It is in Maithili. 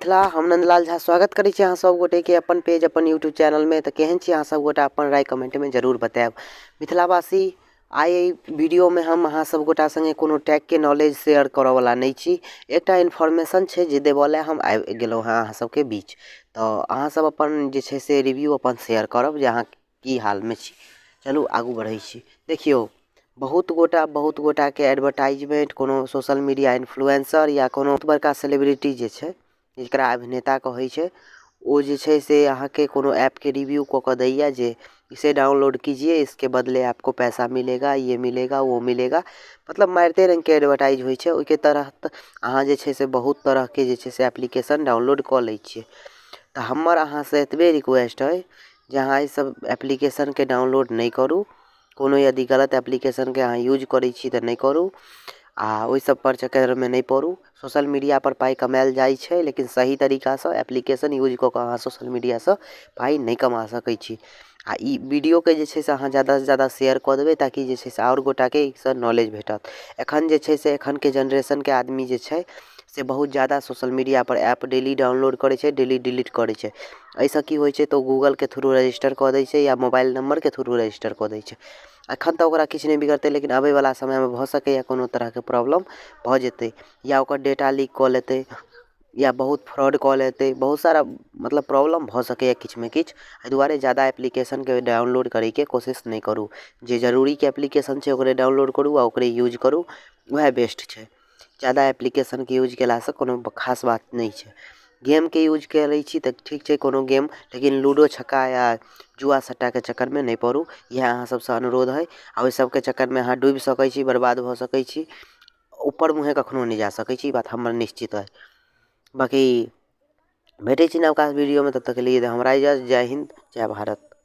मिथिला हम नंदलाल झा स्वागत करै छी अहाँ सब गोटे के अपन पेज अपन यूट्यूब चैनल में। तो केहन छी अहाँ सब गोटा अपन राय कमेंट में जरूर बताएब। मिथिलावासी आइ वीडियो में हम अहाँ सब गोटा संगे कोनो टैग के नॉलेज शेयर करऽ वाला नहीं छी। एकटा इन्फॉर्मेशन छै जे देबले हम आबि गेलहुँ हँ अहाँ सबके बीच। तो अहाँ सब अपन जे छै से रिव्यू अपन शेयर करब जे अहाँ की हाल में छी। चलू आगू बढ़ै छी। देखियो बहुत गोटा के एडवर्टाइजमेंट कोनो सोशल मीडिया इन्फ्लुएंसर या कोनो बहुत बड़का सेलिब्रिटी जे छै जेकरा अभिनेता कहै छै ओ जे छै से अहाँ के कोनो ऐप के रिव्यू कऽ के दैया जे इसे डाउनलोड कीजिए, इसके बदले आपको पैसा मिलेगा, ये मिलेगा, वो मिलेगा। मतलब मारिते रंग के एडवर्टाइज होइ छै। ओइके तहत अहाँ जे छै से बहुत तरह के जे छै से एप्लीकेशन डाउनलोड कऽ लै छियै। तो हमर अहाँ से एतबे रिक्वेस्ट है जे अहाँ ई सब एप्लीकेशन के डाउनलोड नहीं करू। कोनो यदि गलत एप्लीकेशन के अहाँ यूज करै छी तऽ नहीं करू आ ओइ सब पर चक्कर में नहीं पड़ू। सोशल मीडिया पर पाई कमायल जाइ छै लेकिन सही तरीका से एप्लीकेशन यूज कऽ के अहाँ सोशल मीडिया से पाई नहीं कमा सकै छी। आ ई वीडियो के जे छै से अहाँ ज़्यादा से ज़्यादा शेयर कऽ देबै ताकि जे छै से और गोटा के इससे नॉलेज भेटत। एखन जे छै से एखन के जनरेशन के आदमी जे छै से बहुत ज़्यादा सोशल मीडिया पर ऐप डेली डाउनलोड करे छै, डेली डिलीट करे छै। ऐसा की होइ छै तो गूगल के थ्रू रजिस्टर कऽ दै छै या मोबाइल नंबर के थ्रू रजिस्टर कऽ दै छै। एखन तो ओकरा किछु नहीं बिगड़तै लेकिन आबै वाला समय में भऽ सकैया कोनो तरह के प्रॉब्लम भऽ जेतै या ओकर डेटा लीक कऽ लेतै या बहुत फ्रॉड कऽ लेतै। बहुत सारा मतलब प्रॉब्लम भऽ सकैया किछु में किछु। एहि दुआरे ज़्यादा एप्लीकेशन के डाउनलोड करे के कोशिश नहीं करू। जे जरूरी के एप्लीकेशन छै ओकरे डाउनलोड करू आ ओकरे यूज करू, वह बेस्ट छै। ज़्यादा एप्लीकेशन के यूज केला से कोनो खास बात नहीं छै। गेम के यूज करै छी तऽ ठीक छै कोनो गेम, लेकिन लूडो छक्का या जुआ सट्टा के चक्कर में नहीं पड़ू। यह अहाँ सबसे अनुरोध है। आ ओइ सब के चक्कर में अहाँ डूबि सकै छी, बर्बाद भऽ सकै छी, ऊपर मुँहे कखनो नहीं जा सकै छी। ई बात हमर निश्चित है। बाकी भेटै छी नवका वीडियो में, तब तक के लिए हमरा इजाजत। जय हिंद, जय भारत।